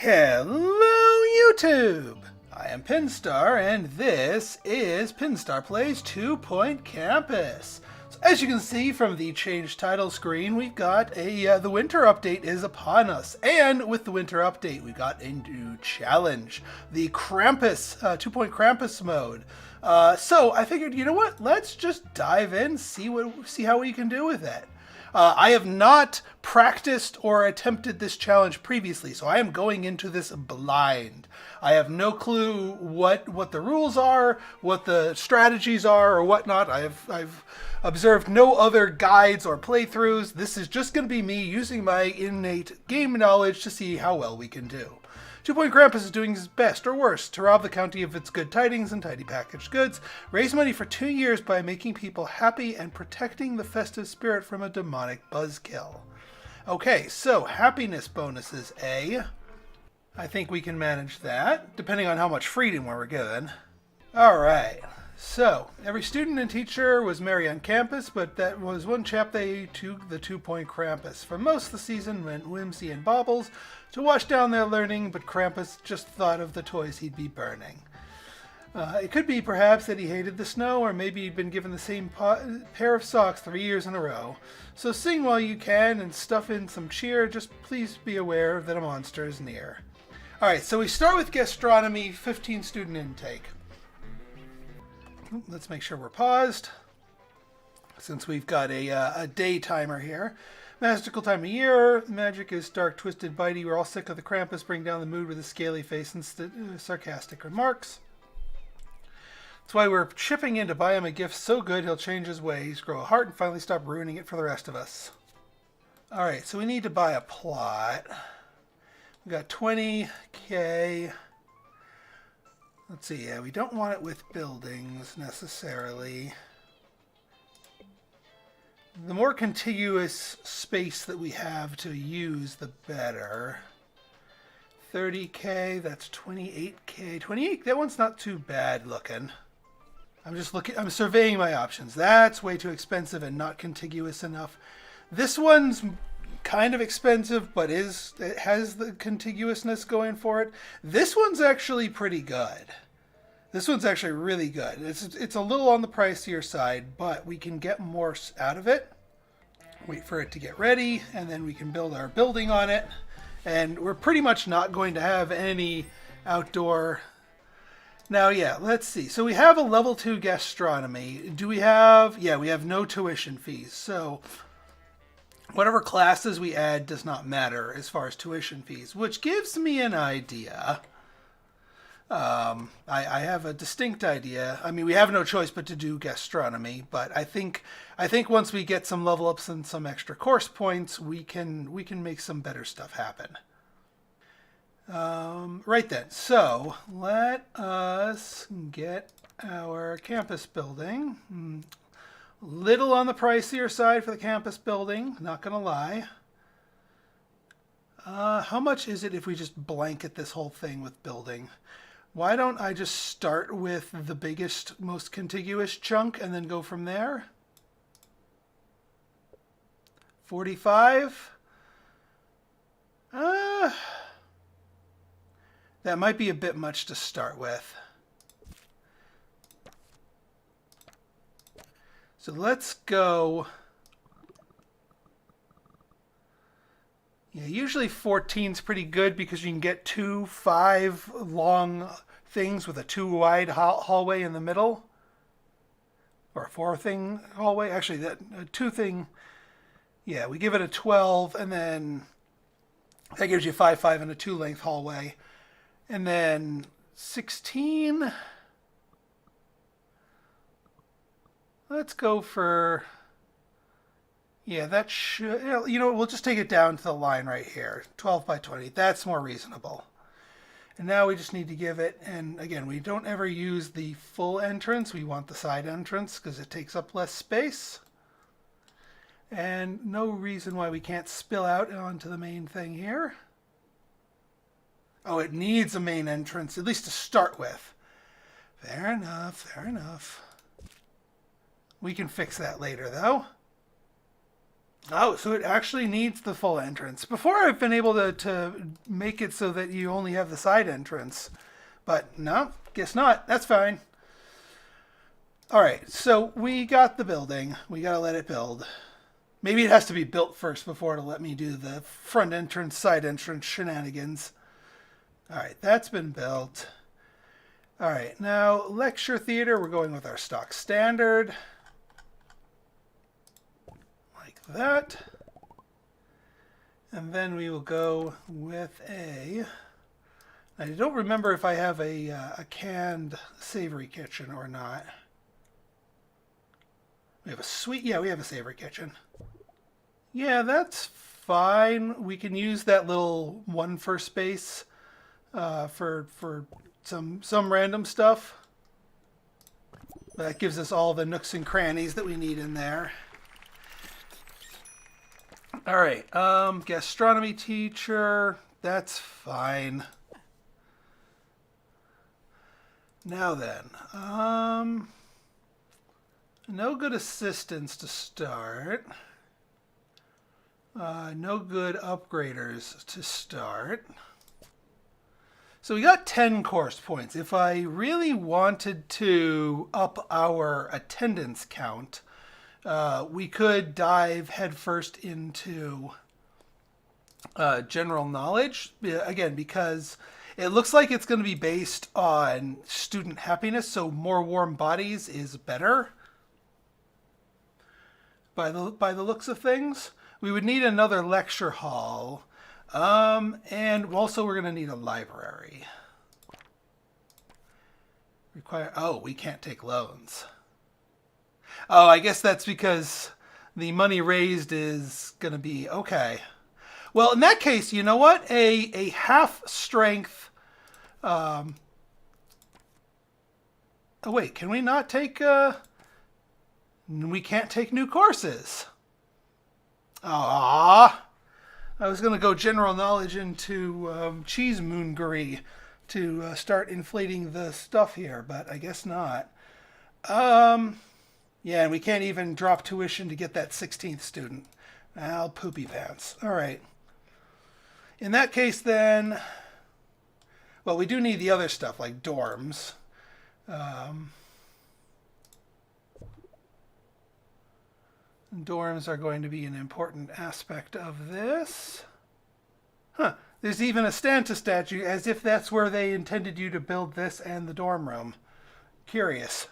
Hello YouTube! I am Pinstar and this is Pinstar Plays 2-Point Campus. So as you can see from the changed title screen, we've got the winter update is upon us. And with the winter update, we got a new challenge, the Krampus, 2-Point Krampus mode. So I figured, you know what? Let's just dive in, see how we can do with it. I have not practiced or attempted this challenge previously, so I am going into this blind. I have no clue what the rules are, what the strategies are, or whatnot. I've observed no other guides or playthroughs. This is just going to be me using my innate game knowledge to see how well we can do. 2-Point Krampus is doing his best or worst to rob the county of its good tidings and tidy packaged goods, raise money for 2 years by making people happy and protecting the festive spirit from a demonic buzzkill. Okay, so happiness bonuses, A. I think we can manage that, depending on how much freedom we're given. Alright, so every student and teacher was merry on campus, but that was one chap they took the 2-Point Krampus. For most of the season went whimsy and baubles to wash down their learning, but Krampus just thought of the toys he'd be burning. It could be perhaps that he hated the snow, or maybe he'd been given the same pair of socks 3 years in a row. So sing while you can and stuff in some cheer, just please be aware that a monster is near. Alright, so we start with gastronomy, 15 student intake. Let's make sure we're paused, since we've got a day timer here. Magical time of year. Magic is dark, twisted, bitey. We're all sick of the Krampus. Bring down the mood with a scaly face and sarcastic remarks. That's why we're chipping in to buy him a gift so good he'll change his ways, grow a heart, and finally stop ruining it for the rest of us. Alright, so we need to buy a plot. We got 20k. Let's see, yeah, we don't want it with buildings necessarily. The more contiguous space that we have to use, the better. 30k, that's 28k. 28, that one's not too bad looking. I'm surveying my options. That's way too expensive and not contiguous enough. This one's kind of expensive, but it has the contiguousness going for it. This one's actually pretty good. This one's actually really good. It's a little on the pricier side, but we can get more out of it. Wait for it to get ready, and then we can build our building on it. And we're pretty much not going to have any outdoor. Now, yeah, let's see. So we have a level 2 gastronomy. Do we have? Yeah, we have no tuition fees. So whatever classes we add does not matter as far as tuition fees, which gives me an idea. I have a distinct idea. I mean, we have no choice but to do gastronomy, but I think once we get some level ups and some extra course points, we can make some better stuff happen. Right then, so let us get our campus building. Little on the pricier side for the campus building, not gonna lie. How much is it if we just blanket this whole thing with building? Why don't I just start with the biggest, most contiguous chunk and then go from there? 45? That might be a bit much to start with. So let's go. Yeah, usually 14's pretty good because you can get 2 5 long things with a 2 wide hallway in the middle. Or a 4 thing hallway. Actually, that 2 thing, yeah, we give it a 12, and then that gives you 5 5 and a 2 length hallway. And then 16. Let's go for, yeah, that should, you know, we'll just take it down to the line right here. 12 by 20. That's more reasonable. And now we just need to give it, and again, we don't ever use the full entrance. We want the side entrance because it takes up less space. And no reason why we can't spill out onto the main thing here. Oh, it needs a main entrance, at least to start with. Fair enough, fair enough. We can fix that later, though. Oh, so it actually needs the full entrance. Before I've been able to make it so that you only have the side entrance. But no, guess not. That's fine. All right, so we got the building. We got to let it build. Maybe it has to be built first before it'll let me do the front entrance, side entrance shenanigans. All right, that's been built. All right, now lecture theater, we're going with our stock standard. Like that. And then we will go with a... I don't remember if I have a canned savory kitchen or not. We have a sweet... Yeah, we have a savory kitchen. Yeah, that's fine. We can use that little one for space for some random stuff. That gives us all the nooks and crannies that we need in there. All right, gastronomy teacher, that's fine. Now then, no good assistants to start. No good upgraders to start. So we got 10 course points. If I really wanted to up our attendance count, we could dive headfirst into general knowledge. Again, because it looks like it's going to be based on student happiness, so more warm bodies is better. By the looks of things, we would need another lecture hall, and also we're going to need a library. We can't take loans. Oh, I guess that's because the money raised is going to be okay. Well, in that case, you know what? A half strength. Oh wait, can we not take? We can't take new courses. Ah, I was going to go general knowledge into cheesemoongery to start inflating the stuff here, but I guess not. Yeah, and we can't even drop tuition to get that 16th student. I'll poopy pants. All right. In that case, then, well, we do need the other stuff like dorms. Dorms are going to be an important aspect of this. Huh. There's even a Santa statue, as if that's where they intended you to build this and the dorm room. Curious.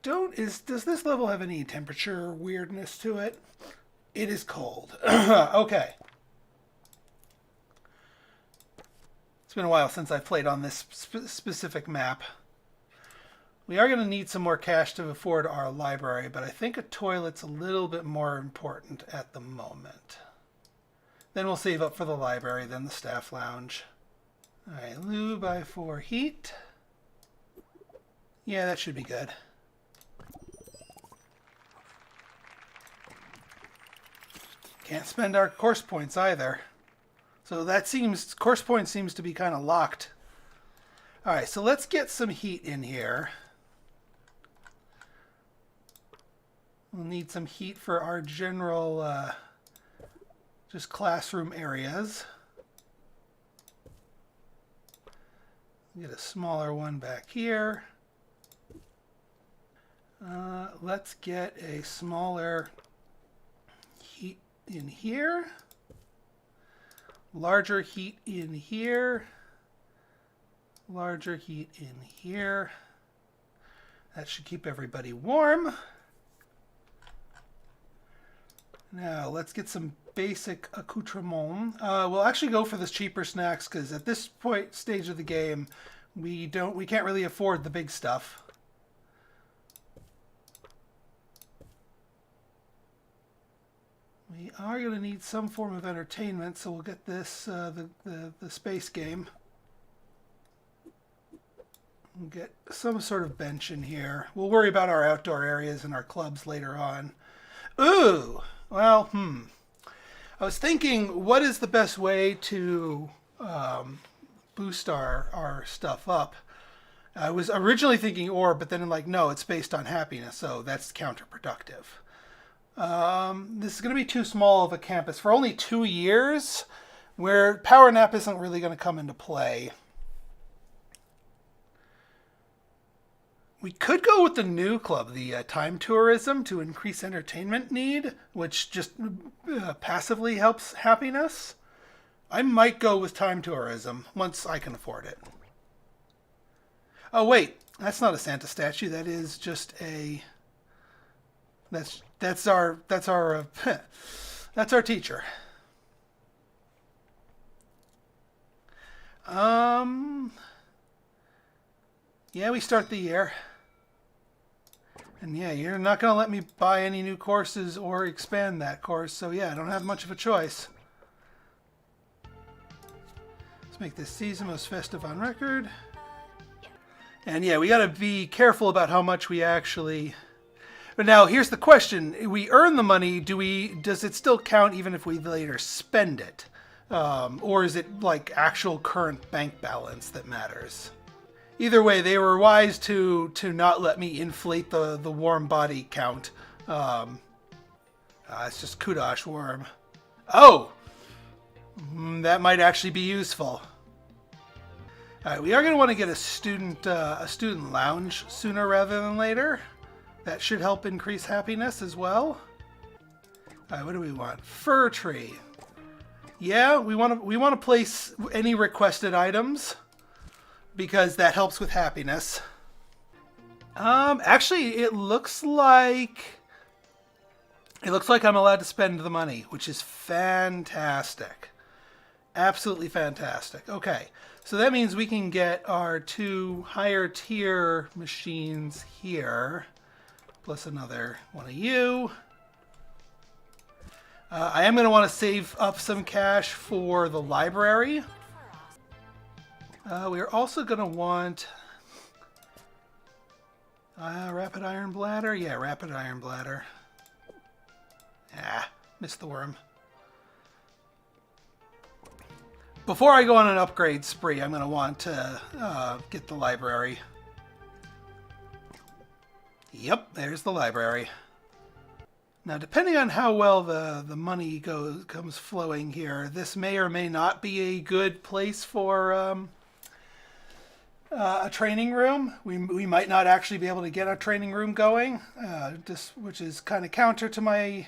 Does this level have any temperature weirdness to it? It is cold. Okay. It's been a while since I've played on this specific map. We are going to need some more cash to afford our library, but I think a toilet's a little bit more important at the moment. Then we'll save up for the library, then the staff lounge. All right, loo by 4 heat. Yeah, that should be good. Can't spend our course points either. So that course point seems to be kind of locked. All right, so let's get some heat in here. We'll need some heat for our general, just classroom areas. Get a smaller one back here. Let's get a smaller heat in here. Larger heat in here. Larger heat in here. That should keep everybody warm. Now, let's get some basic accoutrement. We'll actually go for the cheaper snacks because at this stage of the game, we can't really afford the big stuff. We are going to need some form of entertainment, so we'll get this the space game. We'll get some sort of bench in here. We'll worry about our outdoor areas and our clubs later on. Ooh! Well, I was thinking, what is the best way to boost our stuff up? I was originally thinking or, but then I'm like, no, it's based on happiness, so that's counterproductive. This is going to be too small of a campus for only 2 years, where power nap isn't really going to come into play. We could go with the new club, the time tourism, to increase entertainment need, which just passively helps happiness. I might go with time tourism once I can afford it. Oh wait, that's not a Santa statue. That is just a. That's our that's our teacher. Yeah, we start the year. And yeah, you're not going to let me buy any new courses or expand that course. So yeah, I don't have much of a choice. Let's make this season most festive on record. And yeah, we got to be careful about how much we actually... But now here's the question. We earn the money. Does it still count even if we later spend it? Or is it like actual current bank balance that matters? Either way, they were wise to not let me inflate the warm body count. It's just Kudosh worm. Oh! That might actually be useful. Alright, we are going to want to get a student lounge sooner rather than later. That should help increase happiness as well. Alright, what do we want? Fir tree. Yeah, we want to place any requested items, because that helps with happiness. Actually, it looks like I'm allowed to spend the money, which is fantastic. Absolutely fantastic. Okay, so that means we can get our 2 higher tier machines here, plus another one of you. I am going to want to save up some cash for the library. We're also going to want rapid iron bladder. Yeah, rapid iron bladder. Ah, missed the worm. Before I go on an upgrade spree, I'm going to want to get the library. Yep, there's the library. Now, depending on how well the money comes flowing here, this may or may not be a good place for a training room. We might not actually be able to get a training room going, which is kind of counter to my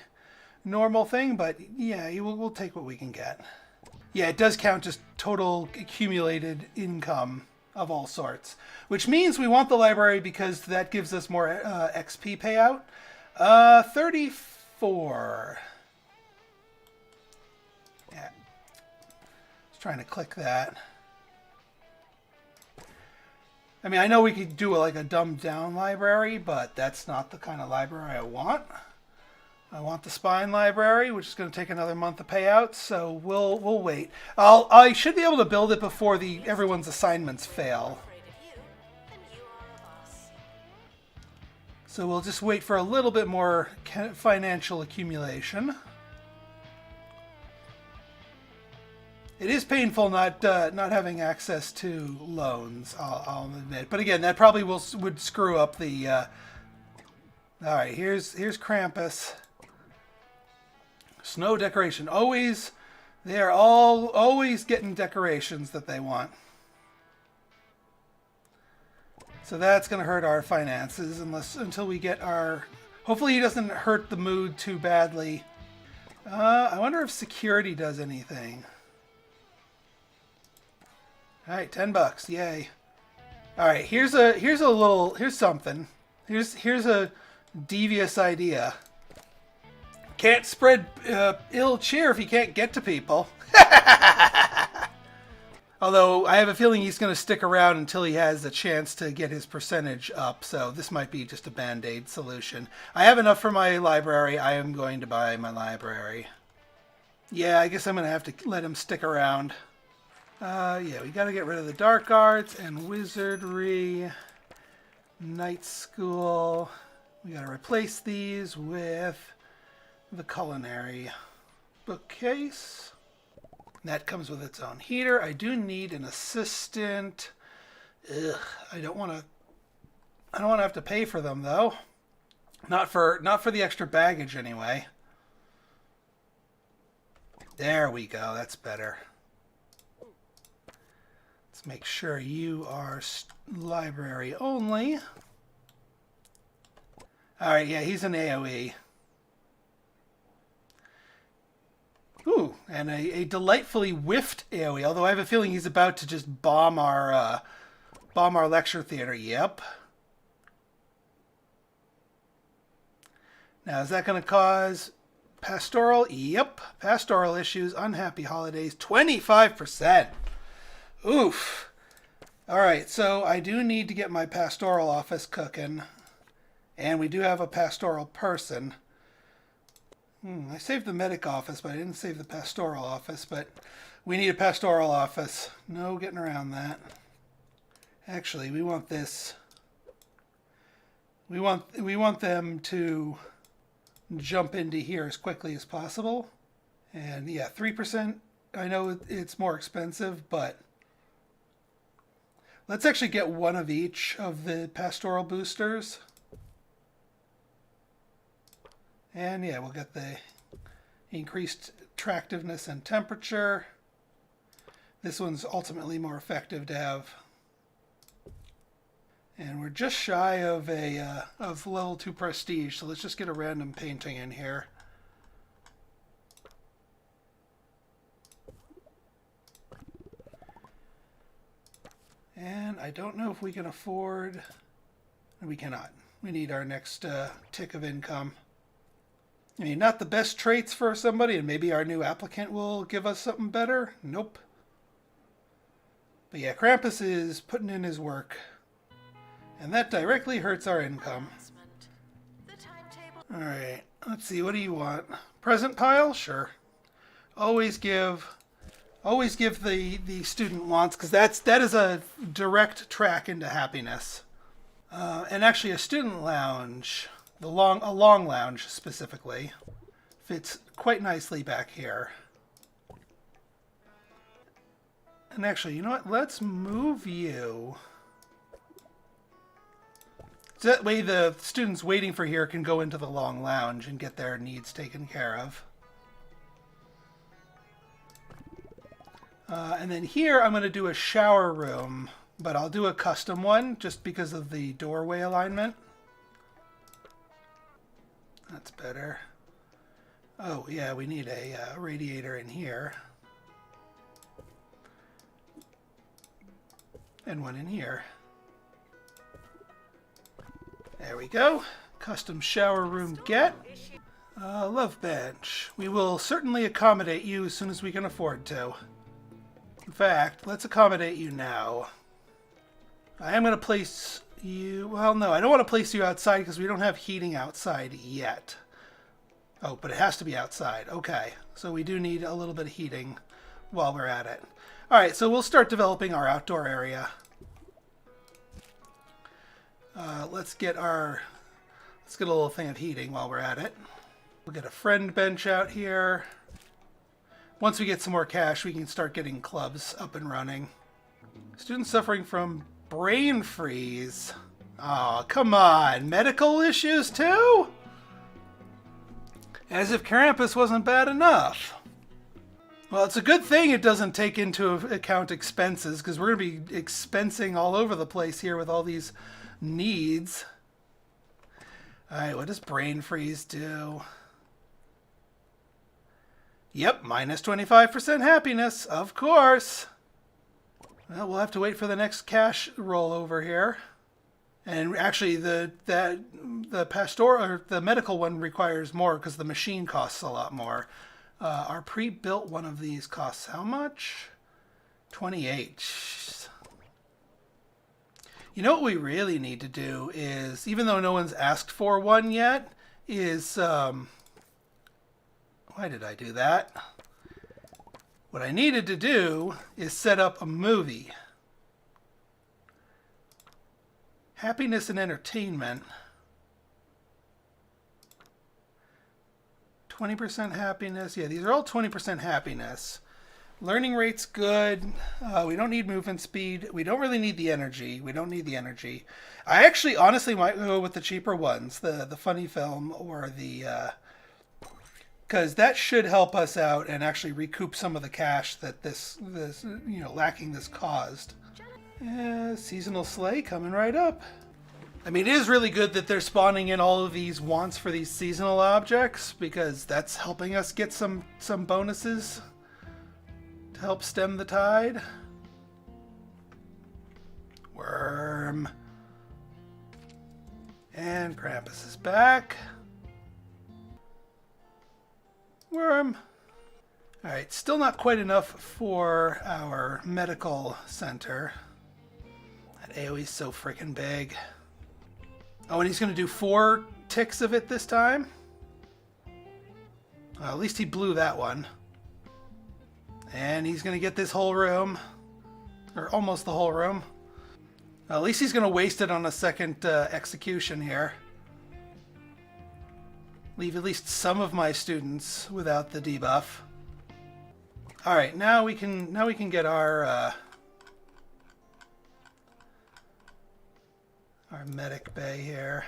normal thing, but yeah, we'll take what we can get. Yeah, it does count as total accumulated income of all sorts, which means we want the library because that gives us more XP payout. 34. Yeah. Just trying to click that. I mean, I know we could do like a dumbed down library, but that's not the kind of library I want. I want the spine library, which is going to take another month of payouts, so we'll wait. I should be able to build it before everyone's assignments fail. So we'll just wait for a little bit more financial accumulation. It is painful not having access to loans, I'll admit. But again, that probably would screw up the... All right, here's Krampus. Snow decoration. They are always getting decorations that they want. So that's going to hurt our finances until we get our... Hopefully he doesn't hurt the mood too badly. I wonder if security does anything. All right, $10, yay! All right, here's something. Here's a devious idea. Can't spread ill cheer if you can't get to people. Although I have a feeling he's going to stick around until he has a chance to get his percentage up, so this might be just a band-aid solution. I have enough for my library. I am going to buy my library. Yeah, I guess I'm going to have to let him stick around. Yeah, we got to get rid of the dark arts and wizardry, night school. We got to replace these with the culinary bookcase. That comes with its own heater. I do need an assistant. Ugh, I don't want to have to pay for them though. Not for the extra baggage anyway. There we go. That's better. Let's make sure you are library only. All right, yeah, he's an AoE. Ooh, and a delightfully whiffed AoE, although I have a feeling he's about to just bomb our lecture theater. Yep. Now, is that going to cause pastoral? Yep. Pastoral issues, unhappy holidays, 25%. Oof. All right, so I do need to get my pastoral office cooking. And we do have a pastoral person. I saved the medic office, but I didn't save the pastoral office. But we need a pastoral office. No getting around that. Actually, we want this. We want them to jump into here as quickly as possible. And yeah, 3%. I know it's more expensive, but let's actually get one of each of the pastoral boosters. And yeah, we'll get the increased attractiveness and temperature. This one's ultimately more effective to have. And we're just shy of of level 2 prestige, so let's just get a random painting in here. And I don't know if we can afford... We cannot. We need our next tick of income. I mean, not the best traits for somebody, and maybe our new applicant will give us something better. Nope. But yeah, Krampus is putting in his work. And that directly hurts our income. Alright, let's see, what do you want? Present pile? Sure. Always give the student wants, because that is a direct track into happiness. And actually a student lounge, a long lounge specifically, fits quite nicely back here. And actually, you know what? Let's move you. So that way the students waiting for here can go into the long lounge and get their needs taken care of. And then here I'm going to do a shower room, but I'll do a custom one just because of the doorway alignment. That's better. Oh yeah, we need a radiator in here. And one in here. There we go. Custom shower room get. Love bench. We will certainly accommodate you as soon as we can afford to. In fact, let's accommodate you now. I am going to place you... Well, no, I don't want to place you outside because we don't have heating outside yet. Oh, but it has to be outside. Okay, so we do need a little bit of heating while we're at it. All right, so we'll start developing our outdoor area. Let's get a little thing of heating while we're at it. We'll get a friend bench out here. Once we get some more cash, we can start getting clubs up and running. Students suffering from brain freeze. Oh, come on. Medical issues too? As if Krampus wasn't bad enough. Well, it's a good thing it doesn't take into account expenses, because we're going to be expensing all over the place here with all these needs. Alright, what does brain freeze do? Yep, minus 25% happiness, of course. Well, we'll have to wait for the next cash rollover here. And actually, the pastoral or the medical one requires more because the machine costs a lot more. Our pre-built one of these costs how much? 28. You know what we really need to do is, even though no one's asked for one yet, is why did I do that? What I needed to do is set up a movie. Happiness and entertainment. 20% happiness. Yeah, these are all 20% happiness. Learning rate's good. We don't need movement speed. We don't really need the energy. We don't need the energy. I actually honestly might go with the cheaper ones, the funny film or the because that should help us out and actually recoup some of the cash that this lacking this caused. Seasonal sleigh coming right up. I mean, it is really good that they're spawning in all of these wants for these seasonal objects because that's helping us get some bonuses to help stem the tide. Worm. And Krampus is back. Worm. Alright, still not quite enough for our medical center. That AoE's so freaking big. Oh, and he's going to do 4 ticks of it this time? Well, at least he blew that one. And he's going to get this whole room. Or almost the whole room. Well, at least he's going to waste it on a second execution here. Leave at least some of my students without the debuff. Alright, now we can get our medic bay here.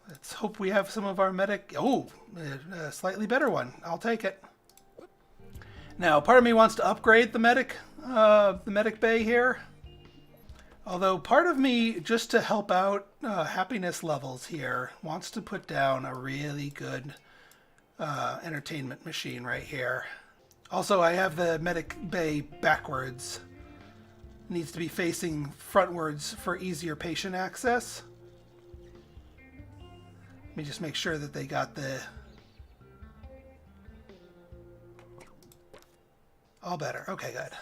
Let's hope we have some of our medic... Oh, a slightly better one. I'll take it. Now, part of me wants to upgrade the medic bay here. Although part of me, just to help out happiness levels here, wants to put down a really good entertainment machine right here. Also, I have the medic bay backwards. Needs to be facing frontwards for easier patient access. Let me just make sure that they got the... All better. Okay, good.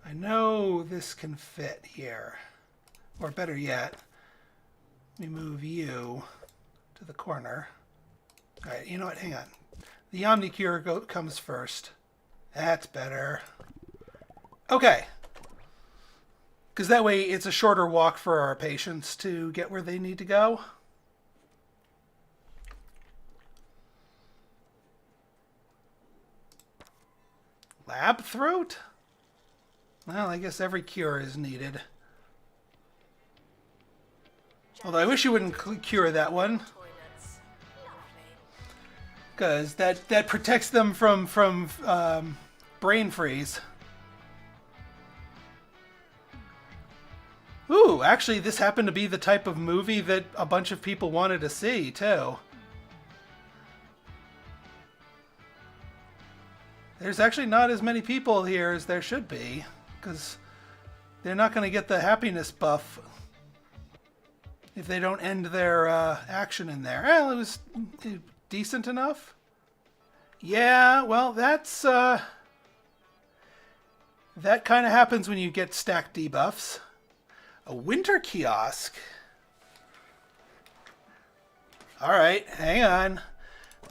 I know this can fit here. Or better yet, let me move you to the corner. Alright, you know what? Hang on. The Omnicure comes first. That's better. Okay. Because that way it's a shorter walk for our patients to get where they need to go. Lab throat? Well, I guess every cure is needed. Although I wish you wouldn't cure that one. Because that protects them from brain freeze. Ooh, actually this happened to be the type of movie that a bunch of people wanted to see, too. There's actually not as many people here as there should be. Because they're not going to get the happiness buff if they don't end their action in there. Well, it was decent enough. Yeah, well, that's... that kind of happens when you get stacked debuffs. A winter kiosk. Alright, hang on.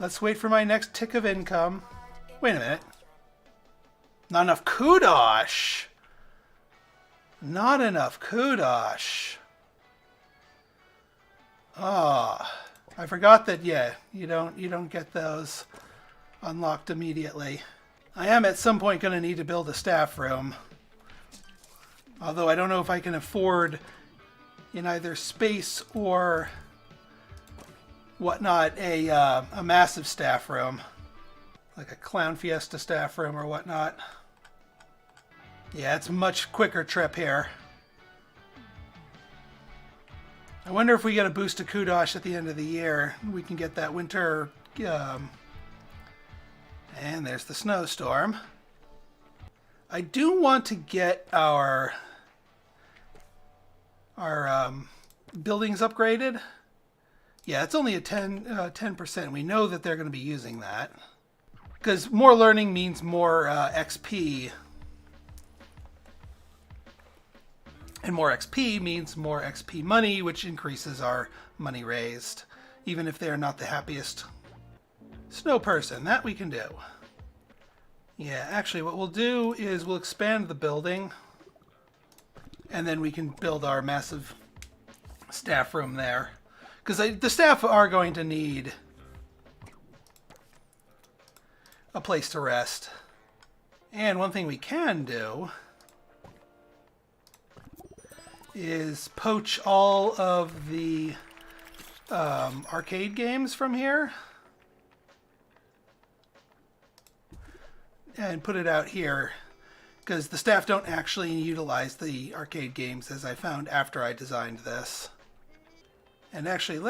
Let's wait for my next tick of income. Wait a minute. Not enough kudosh. Not enough kudosh. Oh, I forgot that. Yeah, you don't get those unlocked immediately. I am at some point going to need to build a staff room. Although I don't know if I can afford in either space or whatnot a massive staff room, like a Clown Fiesta staff room or whatnot. Yeah, it's a much quicker trip here. I wonder if we get a boost to kudosh at the end of the year, we can get that winter... and there's the snowstorm. I do want to get our buildings upgraded. Yeah, it's only a 10%. We know that they're going to be using that. Because more learning means more XP. And more XP means more XP money, which increases our money raised, even if they're not the happiest snow person. That we can do. Yeah, actually what we'll do is we'll expand the building, and then we can build our massive staff room there. Because the staff are going to need a place to rest. And one thing we can do is poach all of the arcade games from here and put it out here, because the staff don't actually utilize the arcade games, as I found after I designed this. And actually,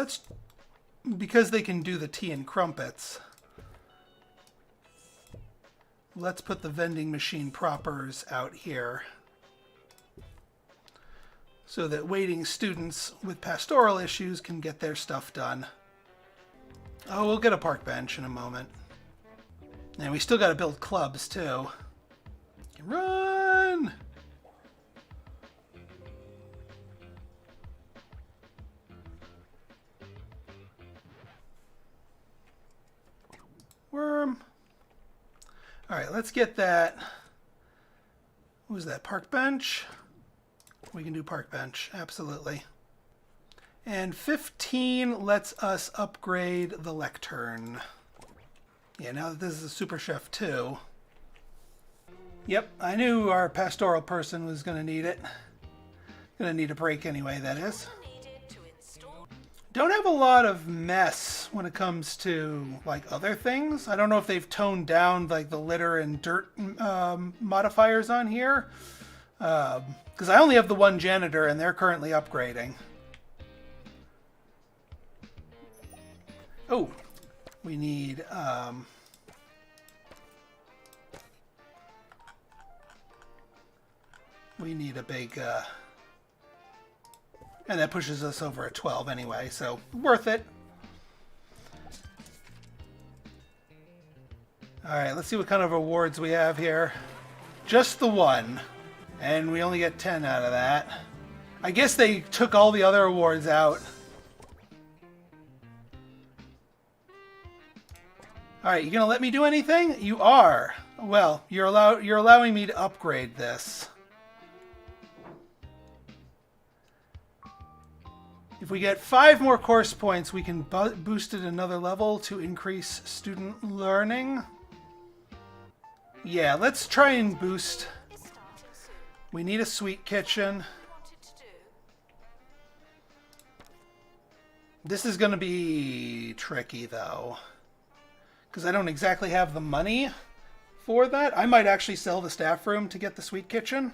because they can do the tea and crumpets, let's put the vending machine propers out here so that waiting students with pastoral issues can get their stuff done. Oh, we'll get a park bench in a moment. And we still got to build clubs, too. Run! Worm. All right, let's get that. What was that? Park bench? We can do park bench, absolutely. And 15 lets us upgrade the lectern. Yeah, now that this is a Super Chef 2. Yep, I knew our pastoral person was going to need it. Going to need a break anyway, that is. Don't have a lot of mess when it comes to like other things. I don't know if they've toned down like the litter and dirt modifiers on here. Because I only have the one janitor and they're currently upgrading. Oh, we need a big and that pushes us over at 12 anyway, so worth it. Alright, let's see what kind of awards we have here. Just the one. And we only get 10 out of that. I guess they took all the other awards out. Alright, you gonna let me do anything? You are. Well, you're allowing me to upgrade this. If we get 5 more course points, we can boost it another level to increase student learning. Yeah, let's try and boost. We need a sweet kitchen. This is going to be tricky, though, because I don't exactly have the money for that. I might actually sell the staff room to get the sweet kitchen.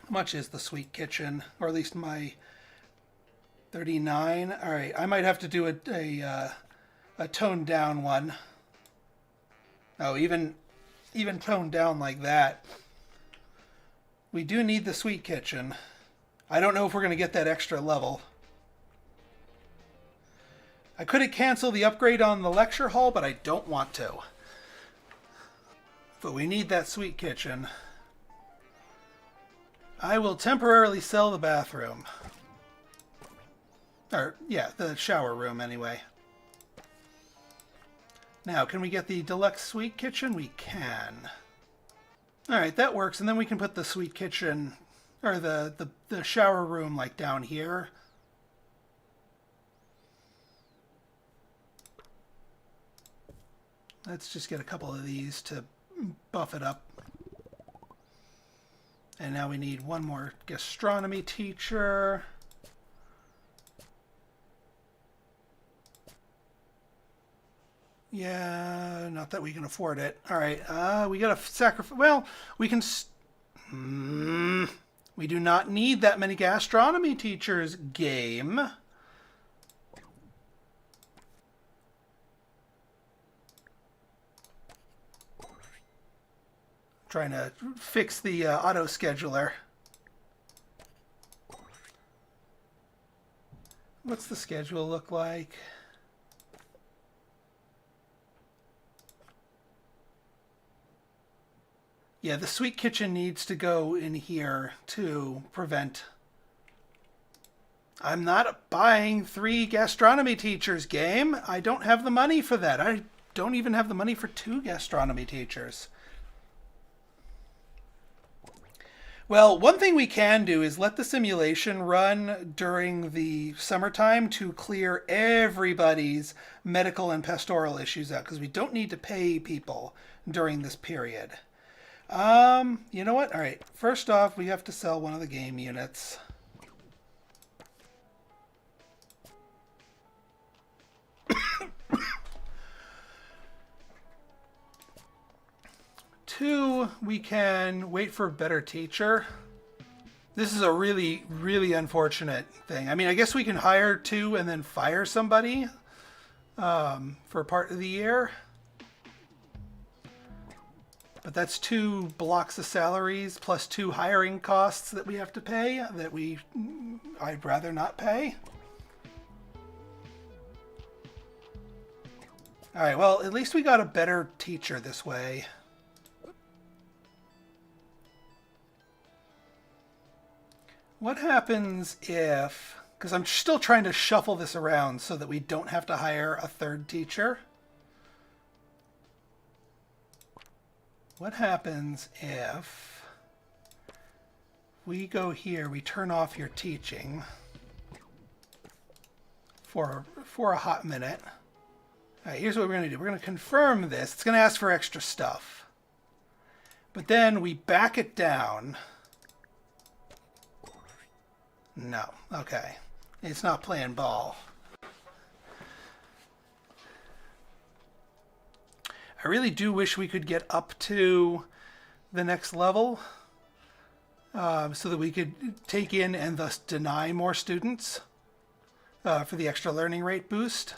How much is the sweet kitchen? Or at least my 39. All right, I might have to do a toned down one. Oh, even toned down like that. We do need the sweet kitchen. I don't know if we're going to get that extra level. I could have canceled the upgrade on the lecture hall, but I don't want to. But we need that sweet kitchen. I will temporarily sell the bathroom. Or, yeah, the shower room anyway. Now, can we get the deluxe sweet kitchen? We can. Alright, that works. And then we can put the sweet kitchen, or the shower room, like down here. Let's just get a couple of these to buff it up. And now we need one more gastronomy teacher. Yeah, not that we can afford it. All right, we got to sacrifice. Well, we can. We do not need that many gastronomy teachers, game. Trying to fix the auto scheduler. What's the schedule look like? Yeah, the sweet kitchen needs to go in here to prevent. I'm not buying 3 gastronomy teachers, game. I don't have the money for that. I don't even have the money for 2 gastronomy teachers. Well, one thing we can do is let the simulation run during the summertime to clear everybody's medical and pastoral issues out, because we don't need to pay people during this period. You know what? All right. First off, we have to sell one of the game units. Two, we can wait for a better teacher. This is a really, really unfortunate thing. I mean, I guess we can hire two and then fire somebody for part of the year. But that's 2 blocks of salaries plus 2 hiring costs that we have to pay that I'd rather not pay. All right, well, at least we got a better teacher this way. What happens if, because I'm still trying to shuffle this around so that we don't have to hire a 3rd teacher. What happens if we go here, we turn off your teaching for a hot minute. All right, here's what we're going to do. We're going to confirm this. It's going to ask for extra stuff. But then we back it down. No. Okay. It's not playing ball. I really do wish we could get up to the next level so that we could take in and thus deny more students for the extra learning rate boost.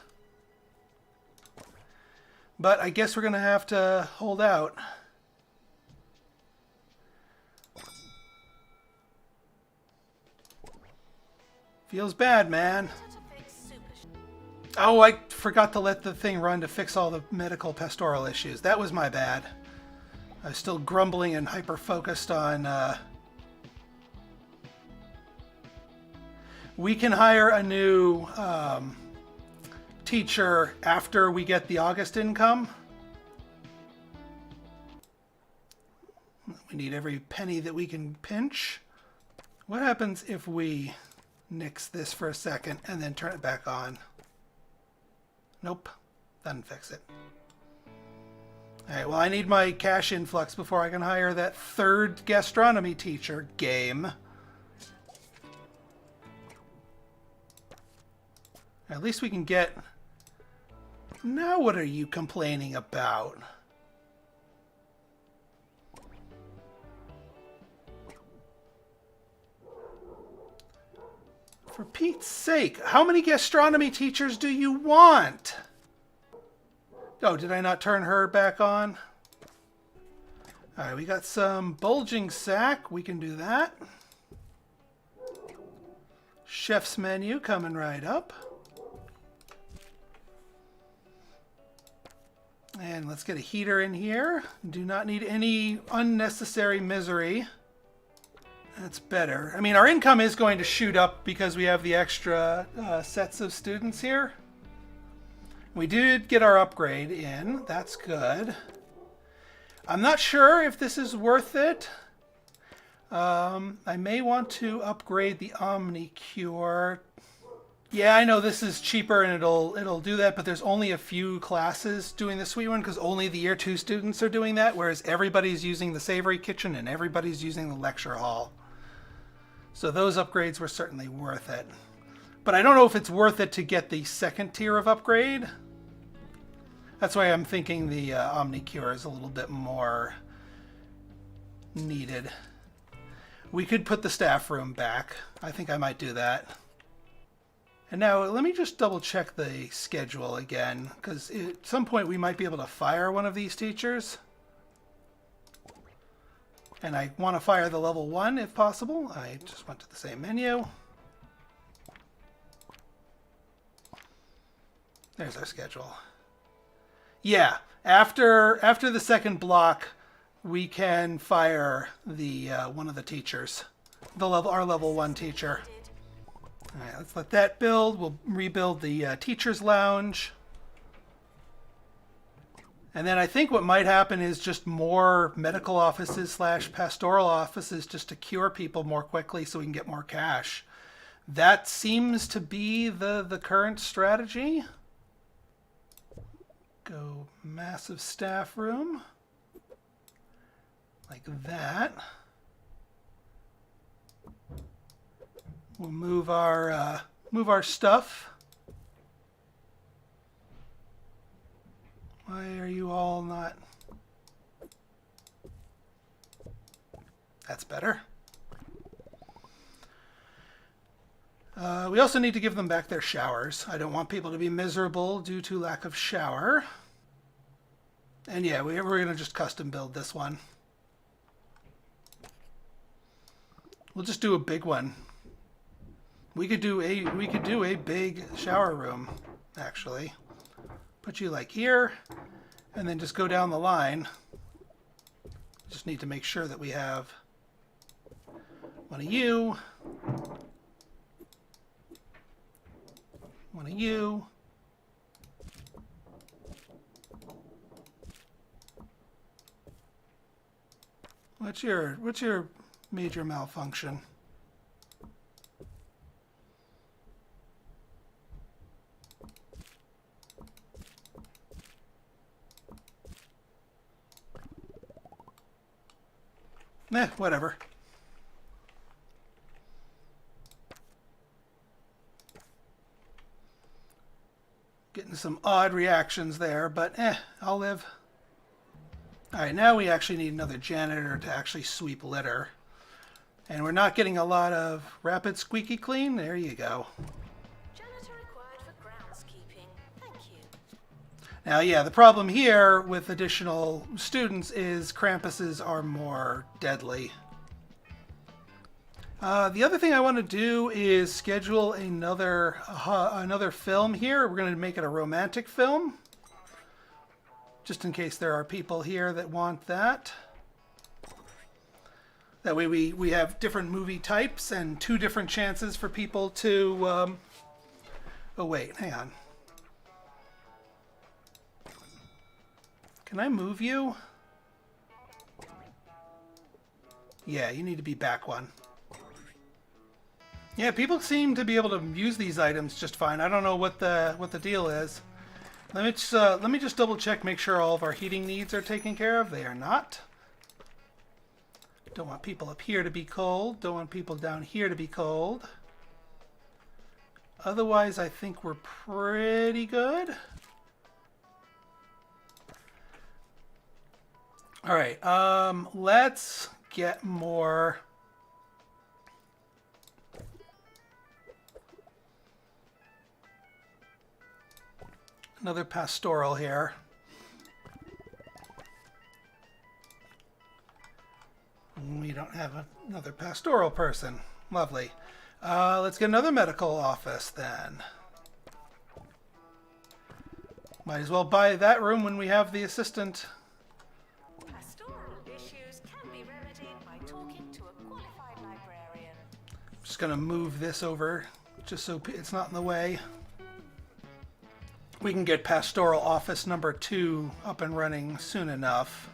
But I guess we're going to have to hold out. Feels bad, man. Oh, I forgot to let the thing run to fix all the medical pastoral issues. That was my bad. I was still grumbling and hyper-focused on... We can hire a new teacher after we get the August income. We need every penny that we can pinch. What happens if we nix this for a second and then turn it back on? Nope, doesn't fix it. Alright, well, I need my cash influx before I can hire that 3rd gastronomy teacher. Game. At least we can get... Now what are you complaining about? For Pete's sake, how many gastronomy teachers do you want? Oh, did I not turn her back on? Alright, we got some bulging sack. We can do that. Chef's menu coming right up. And let's get a heater in here. Do not need any unnecessary misery. That's better. I mean, our income is going to shoot up because we have the extra sets of students here. We did get our upgrade in. That's good. I'm not sure if this is worth it. I may want to upgrade the Omnicure. Yeah, I know this is cheaper and it'll do that, but there's only a few classes doing the sweet one because only the year 2 students are doing that, whereas everybody's using the Savory Kitchen and everybody's using the Lecture Hall. So those upgrades were certainly worth it. But I don't know if it's worth it to get the 2nd tier of upgrade. That's why I'm thinking the Omnicure is a little bit more needed. We could put the staff room back. I think I might do that. And now let me just double check the schedule again, because at some point we might be able to fire one of these teachers. And I want to fire the level 1 if possible. I just went to the same menu. There's our schedule. Yeah, after the 2nd block, we can fire the one of the teachers, our level 1 teacher. All right, let's let that build. We'll rebuild the teacher's lounge. And then I think what might happen is just more medical offices / pastoral offices just to cure people more quickly so we can get more cash. That seems to be the current strategy. Go massive staff room. Like that. We'll move our stuff. Why are you all not? That's better. We also need to give them back their showers. I don't want people to be miserable due to lack of shower. And yeah, we're going to just custom build this one. We'll just do a big one. We could do a big shower room, actually. Put you like here, and then just go down the line. Just need to make sure that we have one of you, one of you, what's your major malfunction? Whatever. Getting some odd reactions there, but I'll live. Alright, now we actually need another janitor to actually sweep litter. And we're not getting a lot of rapid squeaky clean. There you go. Janitor required for groundskeeping. Thank you. Now, yeah, the problem here with additional students is Krampuses are more deadly. The other thing I want to do is schedule another film here. We're going to make it a romantic film, just in case there are people here that want that. That way we have different movie types and 2 different chances for people to... Oh, wait, hang on. Can I move you? Yeah, you need to be back one. Yeah, people seem to be able to use these items just fine. I don't know what the deal is. Let me just double check, make sure all of our heating needs are taken care of. They are not. Don't want people up here to be cold. Don't want people down here to be cold. Otherwise, I think we're pretty good. All right, let's get more... Another pastoral here. We don't have another pastoral person. Lovely. Let's get another medical office then. Might as well buy that room when we have the assistant. Pastoral issues can be remedied by talking to a qualified librarian. I'm just going to move this over just so it's not in the way. We can get pastoral office number 2 up and running soon enough.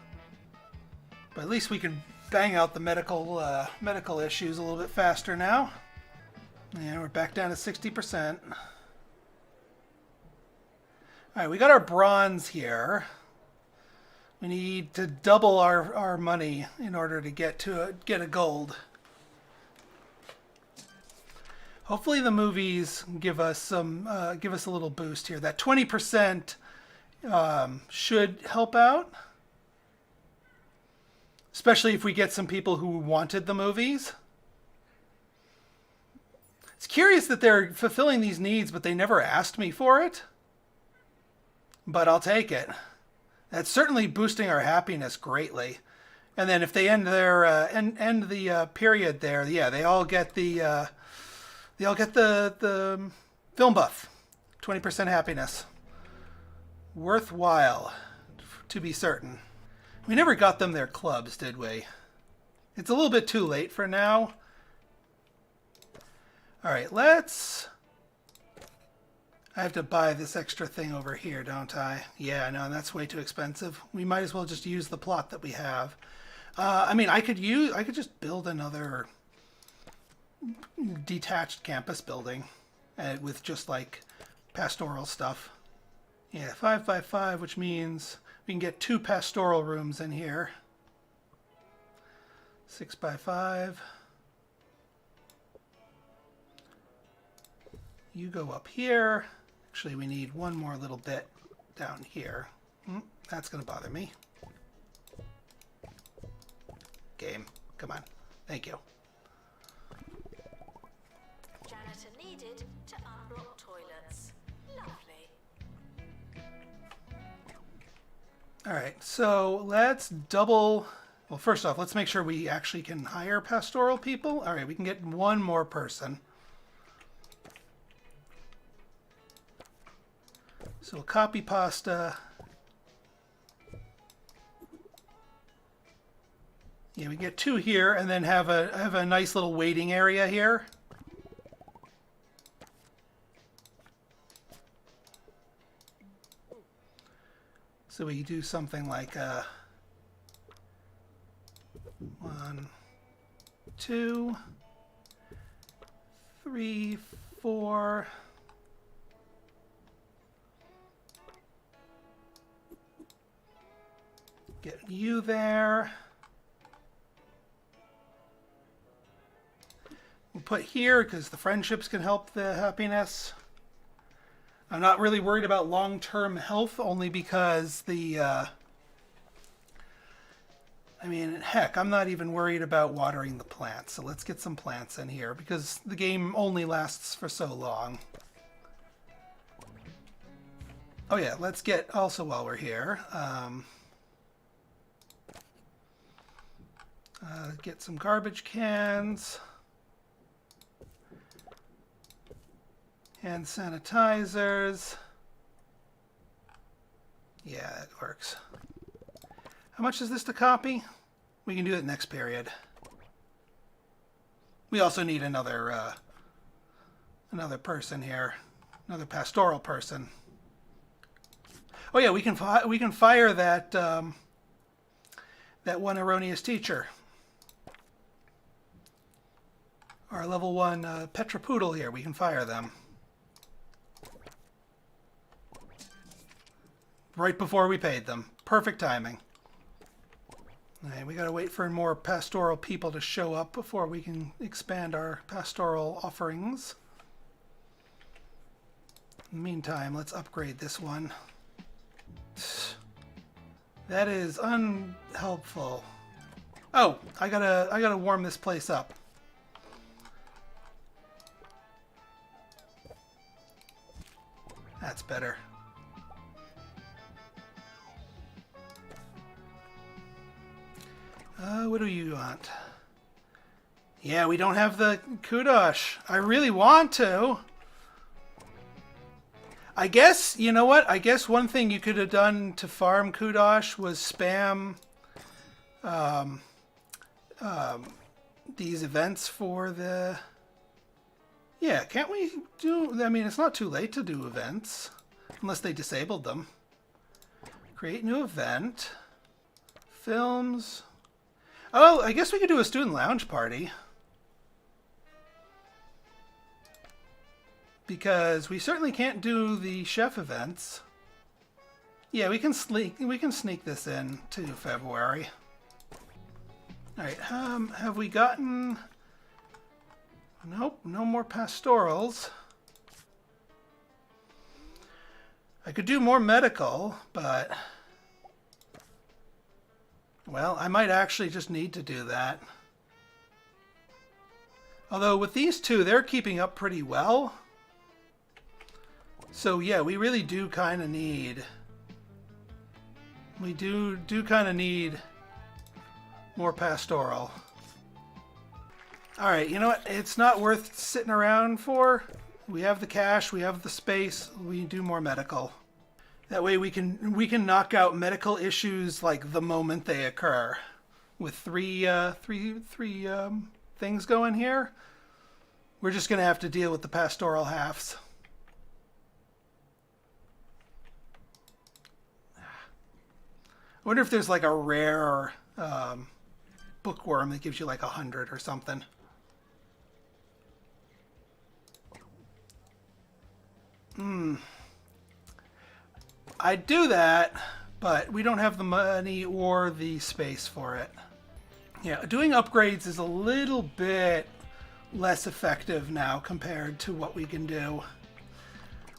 But at least we can bang out the medical issues a little bit faster now. And we're back down to 60%. Alright, we got our bronze here. We need to double our money in order to get a gold. Hopefully the movies give us a little boost here. That 20% should help out, especially if we get some people who wanted the movies. It's curious that they're fulfilling these needs, but they never asked me for it. But I'll take it. That's certainly boosting our happiness greatly. And then if they end their end the period there, yeah, they all get the film buff. 20% happiness. Worthwhile, to be certain. We never got them their clubs, did we? It's a little bit too late for now. All right, let's... I have to buy this extra thing over here, don't I? Yeah, no, that's way too expensive. We might as well just use the plot that we have. I mean, I could just build another detached campus building with just like pastoral stuff. Yeah, 5 by 5, which means we can get 2 pastoral rooms in here. 6 by 5. You go up here. Actually, we need one more little bit down here. That's going to bother me. Game, come on. Thank you. Janitor needed to unblock toilets. Lovely. All right, so let's double... Well, first off, let's make sure we actually can hire pastoral people. All right, we can get one more person. So we'll copy pasta. Yeah, we get 2 here, and then have a nice little waiting area here. So we do something like 1, 2, 3, 4. Get you there. We'll put here because the friendships can help the happiness. I'm not really worried about long-term health, only because I mean, heck, I'm not even worried about watering the plants. So let's get some plants in here because the game only lasts for so long. Oh yeah, let's get, also while we're here, get some garbage cans. Hand sanitizers. Yeah, it works. How much is this to copy? We can do it next period. We also need another person here, another pastoral person. Oh yeah, we can fire that that one erroneous teacher. Our level 1 Petrapoodle here, we can fire them. Right before we paid them. Perfect timing. All right, we gotta wait for more pastoral people to show up before we can expand our pastoral offerings. In the meantime, let's upgrade this one. That is unhelpful. Oh, I gotta warm this place up. That's better. What do you want? Yeah, we don't have the kudosh. I really want to. I guess, you know what? I guess one thing you could have done to farm kudosh was spam these events for the... Yeah, can't we do... I mean, it's not too late to do events. Unless they disabled them. Create new event. Films... Oh, I guess we could do a student lounge party. Because we certainly can't do the chef events. Yeah, we can sneak this in to February. All right, have we gotten... Nope, no more pastorals. I could do more medical, but... Well, I might actually just need to do that. Although with these two, they're keeping up pretty well. So yeah, we really do kind of need... We do kind of need more pastoral. Alright, you know what? It's not worth sitting around for. We have the cash, we have the space, we do more medical. That way we can knock out medical issues like the moment they occur. With three things going here, we're just gonna have to deal with the pastoral halves. wonder if there's like a rare bookworm that gives you like 100 or something. I'd do that, but we don't have the money or the space for it. Yeah, doing upgrades is a little bit less effective now compared to what we can do.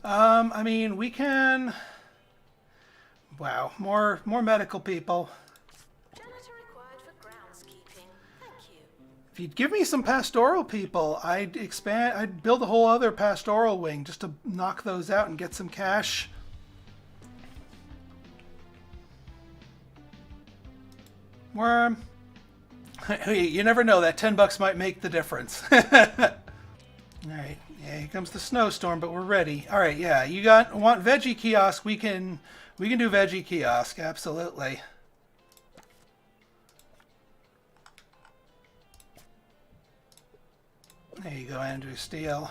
I mean, we can... Wow, more medical people. Janitor required for groundskeeping. Thank you. If you'd give me some pastoral people, I'd build a whole other pastoral wing just to knock those out and get some cash. Worm. You never know, that $10 might make the difference. Alright, yeah, here comes the snowstorm, but we're ready. Alright, yeah, want veggie kiosk, we can do veggie kiosk, absolutely. There you go, Andrew Steele.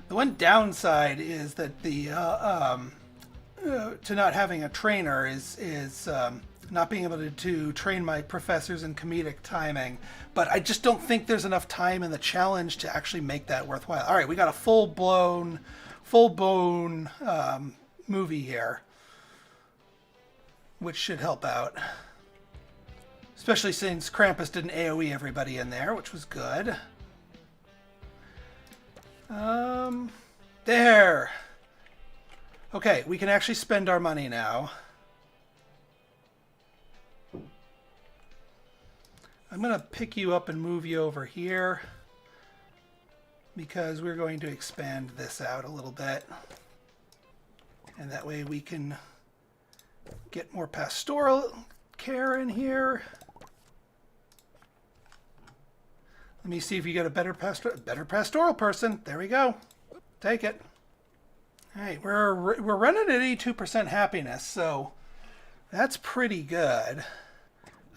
The one downside is that the to not having a trainer is not being able to train my professors in comedic timing. But I just don't think there's enough time in the challenge to actually make that worthwhile. All right, we got a full-blown movie here, which should help out. Especially since Krampus didn't AoE everybody in there, which was good. There. Okay, we can actually spend our money now. I'm going to pick you up and move you over here because we're going to expand this out a little bit. And that way we can get more pastoral care in here. Let me see if you get a better pastoral person. There we go. Take it. All right, we're running at 82% happiness, so that's pretty good.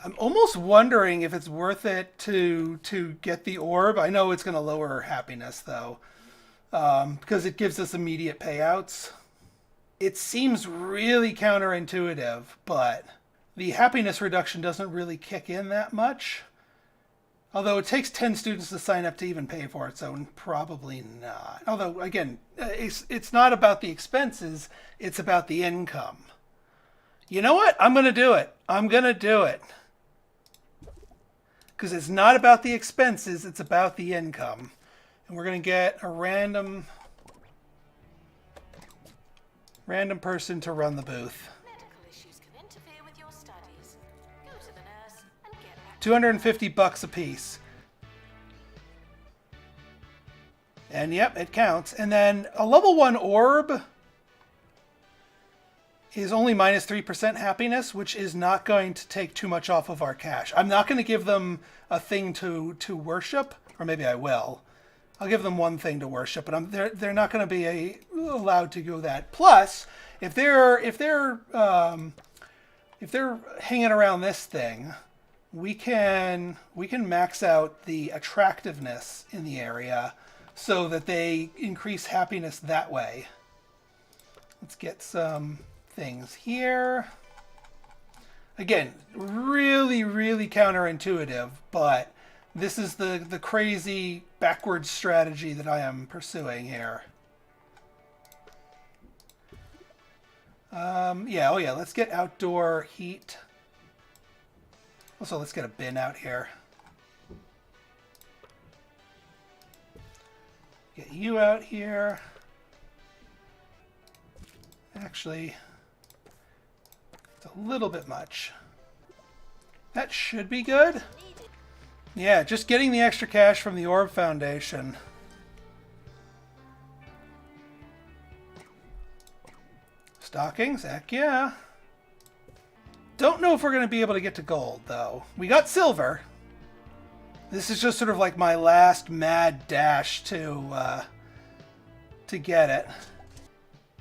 I'm almost wondering if it's worth it to get the orb. I know it's going to lower our happiness, though, because it gives us immediate payouts. It seems really counterintuitive, but the happiness reduction doesn't really kick in that much. Although it takes 10 students to sign up to even pay for it, so probably not. Although, again, it's not about the expenses, it's about the income. You know what? I'm going to do it. I'm going to do it. Because it's not about the expenses, it's about the income. And we're going to get a random person to run the booth. Medical issues can interfere with your studies. Go to the nurse and get back. $250 a piece. And yep, it counts. And then a level 1 orb is only minus 3% happiness, which is not going to take too much off of our cash. I'm not going to give them a thing to worship, or maybe I will. I'll give them one thing to worship, but they're not going to be allowed to go that. Plus, if they're hanging around this thing, we can max out the attractiveness in the area so that they increase happiness that way. Let's get some things here. Again, really, really counterintuitive, but this is the crazy backwards strategy that I am pursuing here. Yeah, oh yeah, let's get outdoor heat. Also, let's get a bin out here. Get you out here. Actually, it's a little bit much. That should be good. Yeah, just getting the extra cash from the Orb Foundation. Stockings? Heck yeah. Don't know if we're going to be able to get to gold, though. We got silver. This is just sort of like my last mad dash to get it.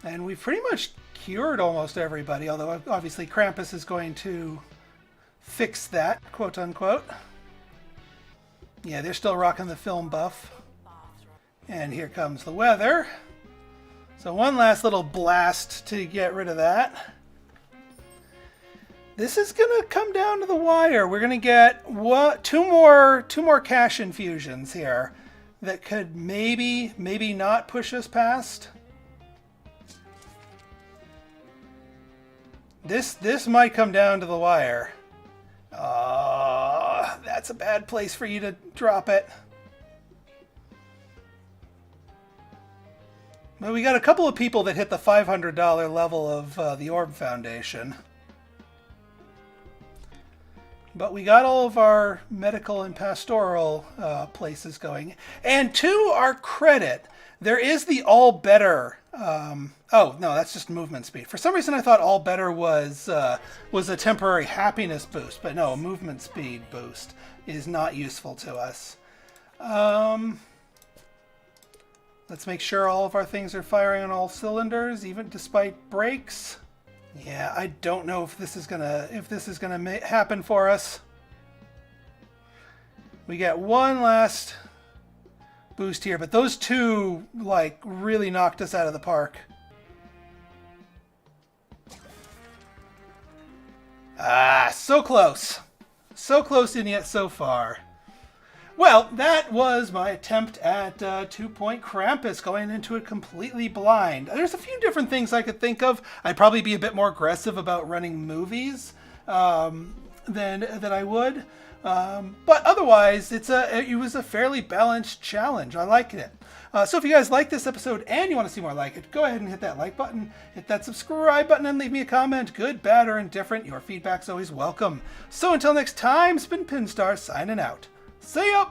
And we've pretty much cured almost everybody, although obviously Krampus is going to fix that, quote unquote. Yeah, they're still rocking the film buff. And here comes the weather. So one last little blast to get rid of that. This is gonna come down to the wire. We're gonna get two more cash infusions here that could maybe not push us past. This might come down to the wire. That's a bad place for you to drop it. Well, we got a couple of people that hit the $500 level of the Orb Foundation. But we got all of our medical and pastoral places going. And to our credit, there is the all better. Oh, no, that's just movement speed. For some reason, I thought all better was a temporary happiness boost. But no, a movement speed boost is not useful to us. Let's make sure all of our things are firing on all cylinders, even despite breaks. Yeah, I don't know if this is gonna happen for us. We get one last boost here, but those two like really knocked us out of the park. So close. So close and yet so far. Well, that was my attempt at 2-point Krampus, going into it completely blind. There's a few different things I could think of. I'd probably be a bit more aggressive about running movies than I would. But otherwise, it was a fairly balanced challenge. I liked it. So if you guys like this episode and you want to see more like it, go ahead and hit that like button, hit that subscribe button, and leave me a comment. Good, bad, or indifferent. Your feedback's always welcome. So until next time, it's been Pinstar signing out. See ya!